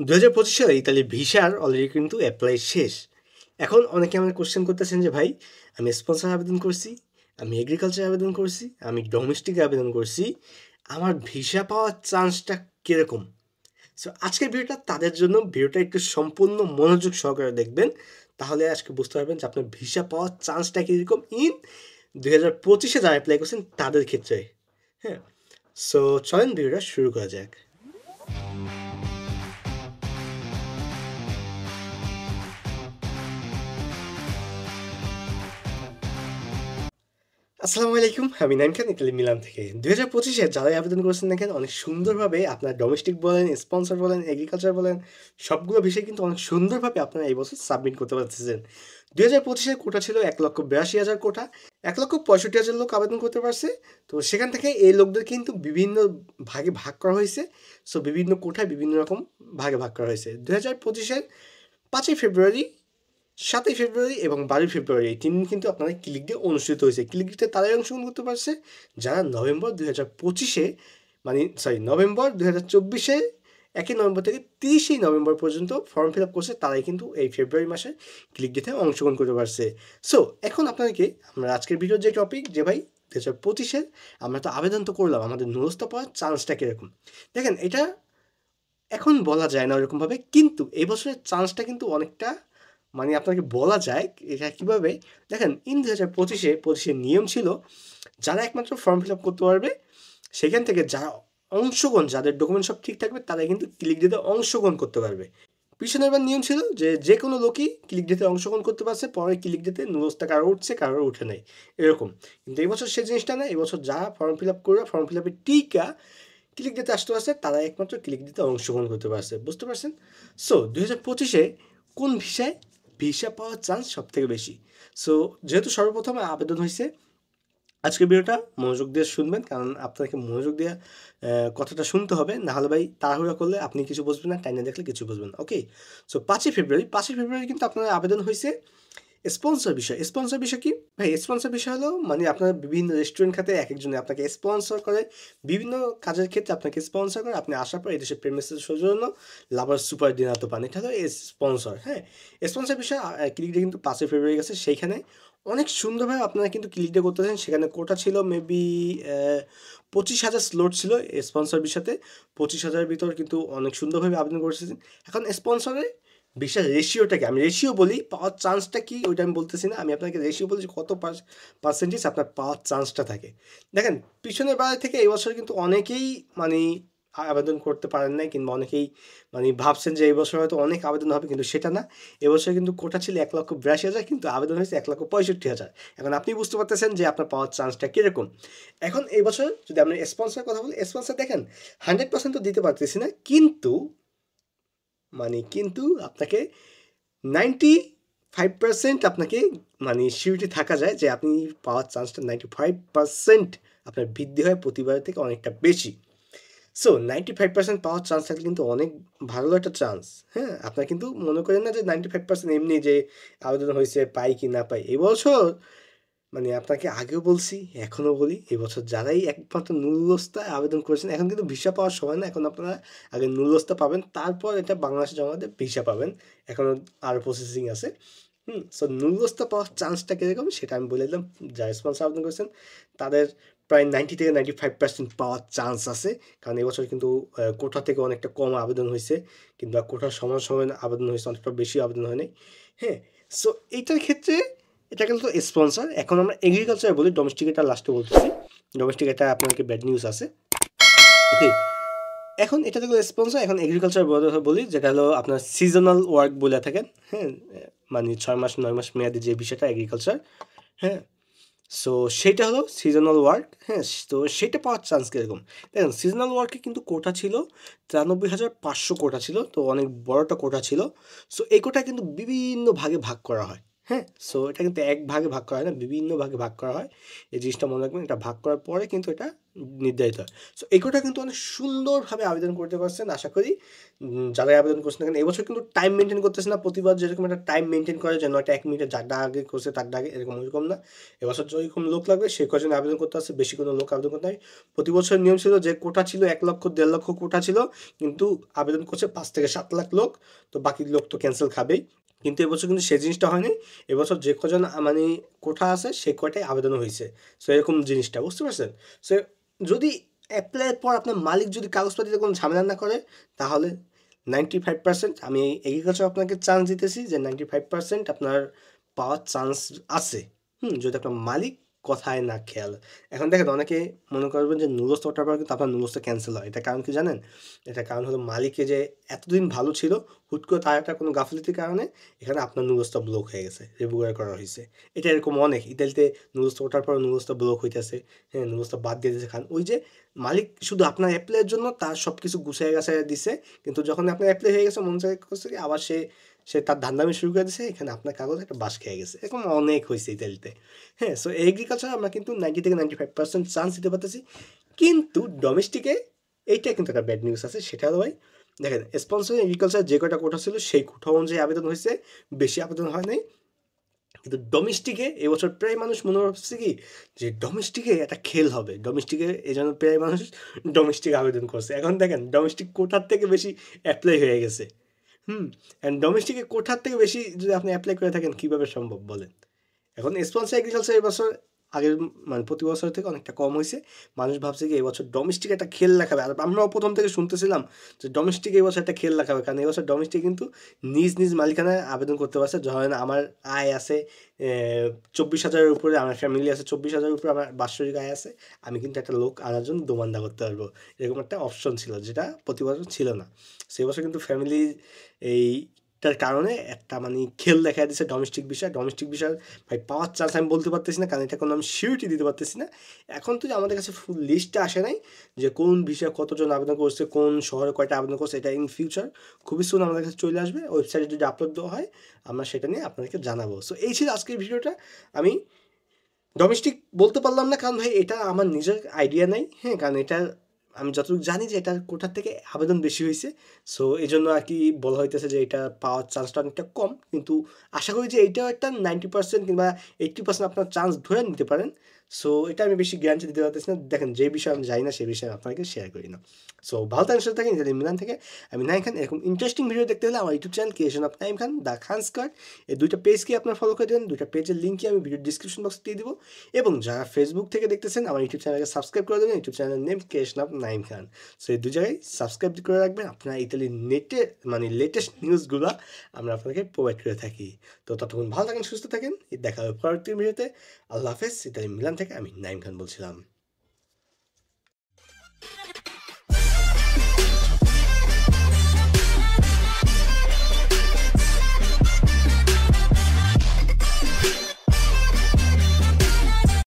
2025 সালে ইতালির ভিসার অলরেডি কিন্তু অ্যাপ্লাই শেষ। এখন অনেকে আমাকে কোশ্চেন করতেছেন যে ভাই আমি স্পন্সর আবেদন করছি, আমি এগ্রিকালচার আবেদন করছি, আমি ডোমেস্টিক আবেদন করছি, আমার ভিসা পাওয়ার চান্সটা কীরকম? সো আজকের ভিডিওটা তাদের জন্য। ভিডিওটা একটু সম্পূর্ণ মনোযোগ সহকারে দেখবেন, তাহলে আজকে বুঝতে পারবেন যে আপনার ভিসা পাওয়ার চান্সটা কীরকম 2025 যারা অ্যাপ্লাই করছেন তাদের ক্ষেত্রে। হ্যাঁ, সো চলেন ভিডিওটা শুরু করা যাক। আসসালামু আলাইকুম, আমি নাইম খান, ইতালি মিলান থেকে। 2025 যারাই আবেদন করেছেন না কেন অনেক সুন্দরভাবে আপনার ডোমেস্টিক বলেন, স্পন্সর বলেন, এগ্রিকালচার বলেন, সবগুলো বিষয় কিন্তু অনেক সুন্দরভাবে আপনারা এই বছর সাবমিট করতে পারতেছেন। 2025 কোটা ছিল 1,82,000 কোটা, 1,65,000 লোক আবেদন করতে পারছে। তো সেখান থেকে এই লোকদের কিন্তু বিভিন্ন ভাগে ভাগ করা হয়েছে। সো বিভিন্ন কোঠায় বিভিন্ন রকম ভাগে ভাগ করা হয়েছে। 2025 5ই ফেব্রুয়ারি, 7ই ফেব্রুয়ারি এবং 12ই ফেব্রুয়ারি এই 3 দিন কিন্তু আপনাদের ক্লিক ডে অনুষ্ঠিত হয়েছে। ক্লিক ডেতে তারাই অংশগ্রহণ করতে পারছে যারা নভেম্বর 2025 নভেম্বর 2024 1 নভেম্বর থেকে 30 নভেম্বর পর্যন্ত ফর্ম ফিল আপ করছে, তারাই কিন্তু এই ফেব্রুয়ারি মাসে ক্লিক ডেতে অংশগ্রহণ করতে পারছে। সো এখন আপনাদেরকে আমরা আজকের ভিডিওর যে টপিক, যে ভাই 2025 আমরা তো আবেদন তো করলাম, আমাদের নুরস্থ পাওয়ার চান্সটা কীরকম? দেখেন, এটা এখন বলা যায় না ওরকমভাবে, কিন্তু এই বছরের চান্সটা কিন্তু অনেকটা আপনাকে বলা যায় এটা কীভাবে। দেখেন, 2025 নিয়ম ছিল যারা একমাত্র ফর্ম ফিল আপ করতে পারবে, সেখান থেকে যারা অংশগ্রহণ, যাদের ডকুমেন্ট সব ঠিক থাকবে তারাই কিন্তু ক্লিক ডেতে অংশগ্রহণ করতে পারবে। পিছনে এবার নিয়ম ছিল যে যে কোনো লোকই ক্লিক ডেতে অংশগ্রহণ করতে পারছে, পরে ক্লিক ডেতে নুরোসটা কারো উঠছে কারো উঠে নেই এরকম। কিন্তু এই বছর সেই জিনিসটা না, এবছর যারা ফর্ম ফিল আপ করবে, ফর্ম ফিল আপের টিকা ক্লিক দিতে আসতে পারছে, তারা একমাত্র ক্লিক দিতে অংশগ্রহণ করতে পারছে। বুঝতে পারছেন? সো 2025 কোন ভিসায় ভিসা পাওয়ার চান্স সব থেকে বেশি? সো যেহেতু সর্বপ্রথমে আবেদন হয়েছে, আজকের ভিডিওটা মনোযোগ দিয়ে শুনবেন, কারণ আপনাকে মনোযোগ দিয়ে কথাটা শুনতে হবে, না হলে ভাই তাড়াহুড়া করলে আপনি কিছু বুঝবেন না, টাইনে দেখলে কিছু বুঝবেন না। ওকে, সো 5ই ফেব্রুয়ারি কিন্তু আপনার আবেদন হয়েছে স্পন্সর বিষয়। স্পন্সর বিষয় কি ভাই? স্পন্সর বিষয় হলো আপনার বিভিন্ন রেস্টুরেন্ট খাতে এক একজনে আপনাকে স্পন্সর করে, বিভিন্ন কাজের ক্ষেত্রে আপনাকে স্পন্সর করে। আপনি আসার পর এদেশে প্রেমিসের সৌজন্য লাভার সুপার ডিনার তো পান, এটা হলো স্পন্সর। হ্যাঁ, স্পন্সর বিষয় ক্লিকটা কিন্তু 5ই ফেব্রুয়ারি গেছে, সেইখানে অনেক সুন্দরভাবে আপনারা কিন্তু ক্লিকটা করতেছেন। সেখানে কোটা ছিল মেবি 25,000 স্লট ছিল স্পন্সর বিষয়তে। 25,000-এর ভিতর কিন্তু অনেক সুন্দরভাবে আবেদন করেছেন। এখন স্পন্সরের ভিসার রেশিওটাকে আমি রেশিও বলি, পাওয়ার চান্সটা কি ওইটা আমি বলতেছি না, আমি আপনাকে রেশিও বলি যে কত পার্সেন্টেজ আপনার পাওয়ার চান্সটা থাকে। দেখেন, পিছনের বার থেকে এই বছর কিন্তু অনেকেই আবেদন করতে পারেন নাই, কিংবা অনেকেই ভাবছেন যে এই বছর হয়তো অনেক আবেদন হবে, কিন্তু সেটা না। এবছর কিন্তু কোটা ছিল 1,82,000, কিন্তু আবেদন হয়েছে 1,65,000। এখন আপনি বুঝতে পারতেছেন যে আপনার পাওয়ার চান্সটা কীরকম। এখন এই বছর যদি আপনি স্পন্সর কথা বলি, স্পন্সর দেখেন 100% তো দিতে পারতেছি না, কিন্তু আপনাকে 95% আপনাকে সিউরিটি থাকা যায় যে আপনি পাওয়ার চান্সটা 95% আপনার বৃদ্ধি হয় প্রতিবারের থেকে অনেকটা বেশি। সো 95% পাওয়ার চান্স থাকলে কিন্তু অনেক ভালো একটা চান্স। হ্যাঁ, আপনার কিন্তু মনে করেন না যে 95% এমনি যে আবেদন হয়েছে পাই কি না পাই। এবছর আপনাকে আগেও বলছি, এখনও বলি, এবছর যারাই একমাত্র নুরুলস্তায় আবেদন করেছেন, এখন কিন্তু ভিসা পাওয়ার সময় না। এখন আপনারা আগে নুরুলস্তা পাবেন, তারপর এটা বাংলাদেশে জমা দিয়ে ভিসা পাবেন। এখনও আরও প্রসেসিং আছে। সো নুরুলস্তা পাওয়ার চান্সটা কীরকম সেটা আমি বলে দিলাম। যারা স্পন্সর আবেদন করেছেন তাদের প্রায় 90 থেকে 95% পাওয়ার চান্স আছে, কারণ এবছর কিন্তু কোটা থেকে অনেকটা কম আবেদন হয়েছে, কিংবা কোটার সমান সময় আবেদন হয়েছে, অনেকটা বেশি আবেদন হয় নাই। হ্যাঁ, সো এইটার ক্ষেত্রে এটা কিন্তু স্পন্সর। এখন আমরা এগ্রিকালচার বলি, ডোমেস্টিক এটা লাস্টে বলতেছি। ডোমেস্টিক এটা আপনাকে ব্যাড নিউজ আছে। ওকে, এখন এটা তো স্পন্সর। এখন এগ্রিকালচার বলি, যেটা হলো আপনার সিজনাল ওয়ার্ক বলে থাকেন। হ্যাঁ, 6 মাস 9 মাস মেয়াদি যে বিষয়টা এগ্রিকালচার। হ্যাঁ, সো সেইটা হলো সিজনাল ওয়ার্ক। হ্যাঁ, তো সেটা পাওয়ার চান্স কীরকম? দেখেন, সিজনাল ওয়ার্কে কিন্তু কোটা ছিল 93,500 কোটা ছিল, তো অনেক বড়টা কোটা ছিল। সো এই কোটা কিন্তু বিভিন্ন ভাগে ভাগ করা হয়। হ্যাঁ? সো এটা কিন্তু এক ভাগে ভাগ করা হয় না, বিভিন্ন ভাগে ভাগ করা হয়। এই জিনিসটা মনে রাখবেন, এটা ভাগ করার পরে কিন্তু এটা নির্ধারিত হয়। সো এগুলোটা কিন্তু অনেক সুন্দরভাবে আবেদন করতে পারছেন আশা করি। যারাই আবেদন করছেন না কেন এবছর কিন্তু টাইম মেইনটেইন করতেছে না। প্রতিবার যেরকম একটা টাইম মেইনটেইন করে যে ৯টা ১ মিনিটে যারটা আগে করছে তারটা আগে ওইরকম না। এবছর যেরকম লোক লাগবে সে কয়জন আবেদন করতে আসছে, বেশি কোনো লোক আবেদন করতে নাই। প্রতি বছরের নিয়ম ছিল যে কোটা ছিল ১ লক্ষ ১.৫ লক্ষ কোটা ছিল। কিন্তু আবেদন করছে ৫ থেকে ৭ লাখ লোক। তো বাকি লোক তো ক্যানসেল খাবেই। কিন্তু এবছর কিন্তু সেই জিনিসটা হয়নি। এবছর যে কজন মানে কোঠা আছে সে কয়টাই আবেদন হয়েছে। সো এরকম জিনিসটা বুঝতে পারছেন? সো যদি এপ্লাইয়ের পর আপনার মালিক যদি কাগজপাতিতে কোনো ঝামেলা না করে তাহলে 95% আমি এগ্রিকালচার আপনাকে চান্স দিতেছি যে 95% আপনার পাওয়ার চান্স আছে। যদি আপনার মালিক কথায় না খেয়াল। এখন দেখেন অনেকে মনে করবেন যে নুলস্থ ওঠার পর কিন্তু আপনার নুলস্থ ক্যান্সেল হয়। এটার কারণ কি জানেন? এটার কারণ হলো মালিকে যে এতদিন ভালো ছিল, হুট করে তার একটা কোনো গাফিলতির কারণে এখানে আপনার নুলস্থ ব্লক হয়ে গেছে, রিভুয়ার করা হয়েছে। এটা এরকম অনেক ইতালিতে নুলস্থ ওঠার পর নুলস্থ ব্লক হইতেছে, হ্যাঁ নুলস্থ বাদ দিয়ে দিয়েছে খান। ওই যে মালিক শুধু আপনার অ্যাপ্লাইয়ের জন্য তার সব কিছু গুছায় গাছায় দিছে, কিন্তু যখন আপনার অ্যাপ্লাই হয়ে গেছে মন চাই করছে কি আবার সে সে তার ধান্দামি শুরু করে দিছে, এখানে আপনার কাগজ একটা বাস খেয়ে গেছে। এরকম অনেক হয়েছে ইতালিতে। হ্যাঁ, সো এগ্রিকালচার আমরা কিন্তু 90 থেকে 95% চান্স দিতে পারতেছি। কিন্তু ডোমেস্টিকে এইটাই কিন্তু একটা ব্যাড নিউজ আছে, সেটা হলো ভাই দেখেন স্পন্সর এগ্রিকালচার যে কয়টা কোটা ছিল সেই কোটা অনুযায়ী আবেদন হয়েছে, বেশি আবেদন হয় নাই। কিন্তু ডোমেস্টিকে এবছর প্রায় মানুষ মনে ভাবছে কি যে ডোমেস্টিকে একটা খেল হবে, ডোমেস্টিকে এই জন্য প্রায় মানুষ ডোমেস্টিক আবেদন করছে। এখন দেখেন ডোমেস্টিক কোটার থেকে বেশি অ্যাপ্লাই হয়ে গেছে। অ্যান্ড ডোমেস্টিকে কোটার থেকে বেশি যদি আপনি অ্যাপ্লাই করে থাকেন কীভাবে সম্ভব বলেন? এখন স্পন্সর এগ্রিকালচার এবছর আগের মানে প্রতি বছর থেকে অনেকটা কম হয়েছে। মানুষ ভাবছে কি এবছর ডোমেস্টিক একটা খেল দেখাবে। আর আমরাও প্রথম থেকে শুনতেছিলাম যে ডোমেস্টিক এবছর একটা খেল দেখাবে, কারণ এবছর ডোমেস্টিক কিন্তু নিজ নিজ মালিকানায় আবেদন করতে পারছে। ধরেন আমার আয় আছে ২৪,০০০-এর উপরে, আমার ফ্যামিলি আছে ২৪,০০০-এর উপরে, আমার বাৎসরিক আয় আছে, আমি কিন্তু একটা লোক আনার জন্য দোমান্দা করতে পারবো। এরকম একটা অপশন ছিল যেটা প্রতি বছর ছিল না। সে বছর কিন্তু ফ্যামিলি এইটার কারণে একটা মানে খেল দেখা দিচ্ছে ডোমেস্টিক বিষয়। ডোমেস্টিক বিষয় ভাই পাওয়ার চান্স আমি বলতে পারতেছি না, কারণ এটা কোনো আমি সিউরিটি দিতে পারতেছি না। এখন তো আমাদের কাছে ফুল লিস্টটা আসে নাই যে কোন বিষয়ে কতজন আবেদন করছে, কোন শহরে কয়টা আবেদন করছে। এটা ইন ফিউচার খুবই সুন আমাদের কাছে চলে আসবে। ওয়েবসাইটে যদি আপলোড দেওয়া হয় আমরা সেটা নিয়ে আপনাদেরকে জানাবো। সো এই ছিল আজকের ভিডিওটা। আমি ডোমেস্টিক বলতে পারলাম না কারণ ভাই এটা আমার নিজের আইডিয়া নাই, হ্যাঁ, কারণ এটা আমি যতটুকু জানি যে এটার কোটার থেকে আবেদন বেশি হয়েছে। সো এই জন্য আর কি বলা হইতেছে যে এটা পাওয়ার চান্সটা অনেকটা কম, কিন্তু আশা করি যে এইটাও একটা 90% কিংবা 80% আপনার চান্স ধরে নিতে পারেন। সো এটা আমি বেশি গ্যারান্টি দিতে পারতেছি না। দেখেন যে বিষয়ে আমি জানি না সেই বিষয়ে আপনাকে শেয়ার করি না। সো ভালো থাকেন, সুস্থ থাকেন। ইতালি মিলান থেকে আমি নাইম খান। এরকম ইন্টারেস্টিং ভিডিও দেখতে হলে আমার YouTube channel creation of Naim Khan, the Khan squad, এই দুইটা পেজকে আপনার ফলো করে দেবেন। দুইটা পেজের লিঙ্কই আমি ভিডিও ডিসক্রিপশন বক্সে দিয়ে দিব। এবং যারা ফেসবুক থেকে দেখতেছেন আমার ইউটিউব চ্যানেলকে সাবস্ক্রাইব করে দেবেন। ইউটিউব চ্যানেলের name creation of Naim Khan. So এই দু জায়গায় সাবস্ক্রাইব করে রাখবেন। আপনার ইতালির নেটে মানে লেটেস্ট নিউজগুলো আমরা আপনাকে প্রোভাইড করে থাকি। তো ততক্ষণ ভালো থাকেন, সুস্থ থাকেন। দেখা হবে পরবর্তী ভিডিওতে। আল্লাহ হাফেজ। ইতালি মিলান থেকে আমি নাইম খান বলছিলাম।